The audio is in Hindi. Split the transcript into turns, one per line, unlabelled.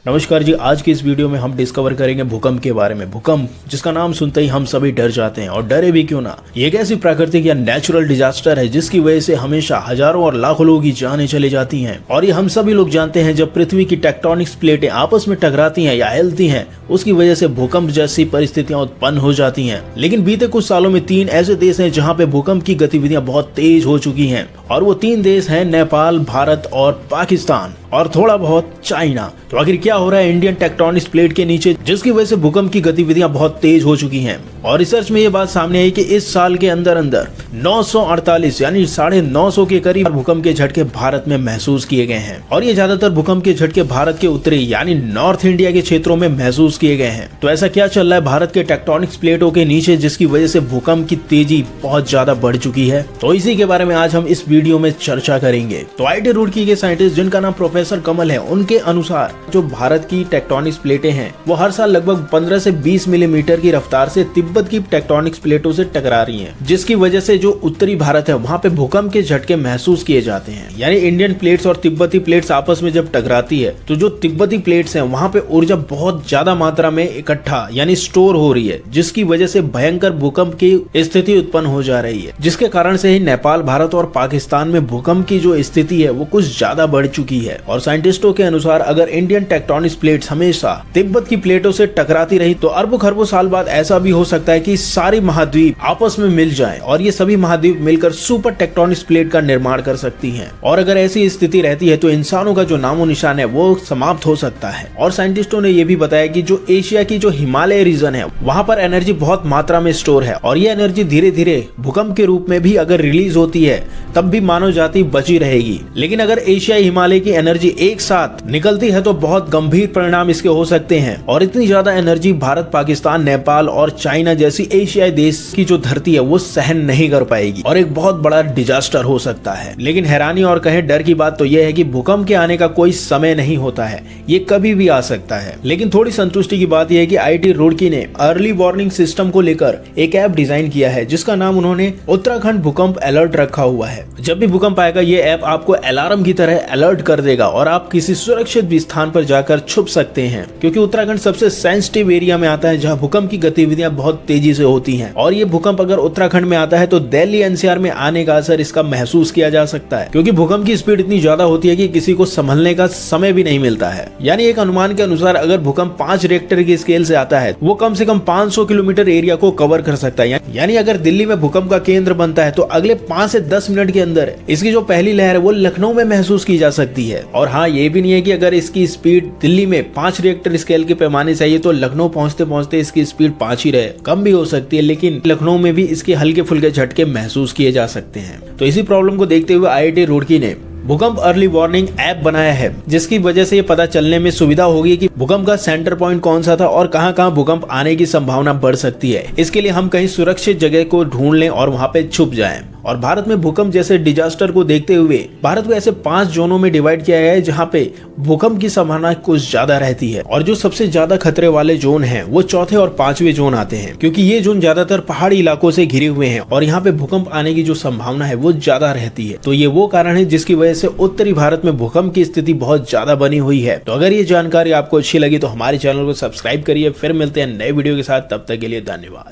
नमस्कार जी, आज की इस वीडियो में हम डिस्कवर करेंगे भूकंप के बारे में। भूकंप जिसका नाम सुनते ही हम सभी डर जाते हैं, और डरे भी क्यों ना। ये एक ऐसी प्राकृतिक या नेचुरल डिजास्टर है जिसकी वजह से हमेशा हजारों और लाखों लोगों की जानें चली जाती हैं। और ये हम सभी लोग जानते हैं, जब पृथ्वी की टेक्टोनिक्स प्लेटें आपस में टकराती हैं या हिलती हैं, उसकी वजह से भूकंप जैसी परिस्थितियां उत्पन्न हो जाती हैं। लेकिन बीते कुछ सालों में 3 ऐसे देश हैं जहाँ पे भूकंप की गतिविधियां बहुत तेज हो चुकी हैं, और वो 3 देश हैं नेपाल, भारत और पाकिस्तान, और थोड़ा बहुत चाइना। तो आखिर क्या हो रहा है इंडियन टेक्टोनिक्स प्लेट के नीचे जिसकी वजह से भूकंप की गतिविधियां बहुत तेज हो चुकी हैं। और रिसर्च में ये बात सामने आई कि इस साल के अंदर 948 यानी 950 के करीब भूकंप के झटके भारत में महसूस किए गए हैं। और ये ज्यादातर भूकंप के झटके भारत के उत्तरी यानी नॉर्थ इंडिया के क्षेत्रों में महसूस किए गए हैं। तो ऐसा क्या चल रहा है भारत के टेक्टोनिक्स प्लेटों के नीचे जिसकी वजह से भूकंप की तेजी बहुत ज्यादा बढ़ चुकी है? तो इसी के बारे में आज हम इस वीडियो में चर्चा करेंगे। तो आईआईटी रुड़की के साइंटिस्ट जिनका नाम प्रोफेसर कमल है, उनके अनुसार जो भारत की टेक्टोनिक्स प्लेटें हैं वो हर साल लगभग 15 से 20 मिलीमीटर की रफ्तार से तिब्बत की टेक्टोनिक्स प्लेटों से टकरा रही हैं, जिसकी वजह से जो उत्तरी भारत है वहाँ पे भूकंप के झटके महसूस किए जाते हैं। यानी इंडियन प्लेट्स और तिब्बती प्लेट्स आपस में जब टकराती है तो जो तिब्बती प्लेट्स हैं वहाँ पे ऊर्जा बहुत ज्यादा मात्रा में इकट्ठा यानी स्टोर हो रही है, जिसकी वजह से भयंकर भूकंप की स्थिति उत्पन्न हो जा रही है, जिसके कारण से ही नेपाल, भारत और पाकिस्तान में भूकंप की जो स्थिति है वो कुछ ज्यादा बढ़ चुकी है। और साइंटिस्टों के अनुसार अगर इंडियन टेक्टोनिक्स प्लेट्स हमेशा तिब्बत की प्लेटों से टकराती रही तो अरबों खरबों साल बाद ऐसा भी हो सकता है कि सारी महाद्वीप आपस में मिल जाएं, और ये सभी महाद्वीप मिलकर सुपर टेक्टोनिक्स प्लेट का निर्माण कर सकती हैं। और अगर ऐसी स्थिति रहती है तो इंसानों का जो नामो निशान है वो समाप्त हो सकता है। और साइंटिस्टों ने ये भी बताया कि जो एशिया की जो हिमालय रीजन है वहाँ पर एनर्जी बहुत मात्रा में स्टोर है, और ये एनर्जी धीरे धीरे भूकंप के रूप में भी अगर रिलीज होती है तब भी मानव जाति बची रहेगी। लेकिन अगर एशियाई हिमालय की एनर्जी एक साथ निकलती है तो बहुत गंभीर परिणाम इसके हो सकते हैं। और इतनी ज्यादा एनर्जी भारत, पाकिस्तान, नेपाल और चाइना जैसी एशियाई देश की जो धरती है वो सहन नहीं कर पाएगी, और एक बहुत बड़ा डिजास्टर हो सकता है। लेकिन हैरानी और कहे डर की बात तो यह है कि भूकंप के आने का कोई समय नहीं होता है, ये कभी भी आ सकता है। लेकिन थोड़ी संतुष्टि की बात यह है कि आईआईटी रुड़की ने अर्ली वार्निंग सिस्टम को लेकर एक ऐप डिजाइन किया है जिसका नाम उन्होंने उत्तराखंड भूकंप अलर्ट रखा हुआ है। जब भी भूकंप आएगा ये ऐप आपको अलार्म की तरह अलर्ट कर देगा, और आप किसी सुरक्षित स्थान पर जाकर छुप सकते हैं, क्योंकि उत्तराखंड सबसे सेंसिटिव एरिया में आता है जहां भूकंप की गतिविधियां बहुत तेजी से होती हैं। और ये भूकंप अगर उत्तराखंड में आता है तो दिल्ली एनसीआर में आने का असर इसका महसूस किया जा सकता है, क्योंकि भूकंप की स्पीड इतनी ज्यादा होती है कि किसी को संभलने का समय भी नहीं मिलता है। यानी एक अनुमान के अनुसार अगर भूकंप 5 रिक्टर की स्केल से आता है वो कम से कम 500 किलोमीटर एरिया को कवर कर सकता है। यानी अगर दिल्ली में भूकंप का केंद्र बनता है तो अगले 5 से 10 मिनट के अंदर इसकी जो पहली लहर है वो लखनऊ में महसूस की जा सकती है। और हाँ, ये भी नहीं है कि अगर इसकी स्पीड दिल्ली में 5 रिएक्टर स्केल के पैमाने से आई तो लखनऊ पहुंचते पहुंचते इसकी स्पीड 5 ही रहे, कम भी हो सकती है। लेकिन लखनऊ में भी इसके हल्के फुल्के झटके महसूस किए जा सकते हैं। तो इसी प्रॉब्लम को देखते हुए आईआईटी रुड़की ने भूकंप अर्ली वार्निंग ऐप बनाया है, जिसकी वजह से ये पता चलने में सुविधा होगी कि भूकंप का सेंटर पॉइंट कौन सा था और कहां-कहां भूकंप आने की संभावना बढ़ सकती है। इसके लिए हम कहीं सुरक्षित जगह को ढूंढ लें और वहां पे छुप जाएं। और भारत में भूकंप जैसे डिजास्टर को देखते हुए भारत को ऐसे 5 जोनों में डिवाइड किया गया है जहां पे भूकंप की संभावना कुछ ज्यादा रहती है। और जो सबसे ज्यादा खतरे वाले जोन हैं वो 4थे और 5वें जोन आते हैं, क्योंकि ये जोन ज्यादातर पहाड़ी इलाकों से घिरे हुए हैं और यहाँ पे भूकंप आने की जो संभावना है वो ज्यादा रहती है। तो ये वो कारण है जिसकी वजह से उत्तरी भारत में भूकंप की स्थिति बहुत ज्यादा बनी हुई है। तो अगर ये जानकारी आपको अच्छी लगी तो हमारे चैनल को सब्सक्राइब करिए। फिर मिलते हैं नए वीडियो के साथ, तब तक के लिए धन्यवाद।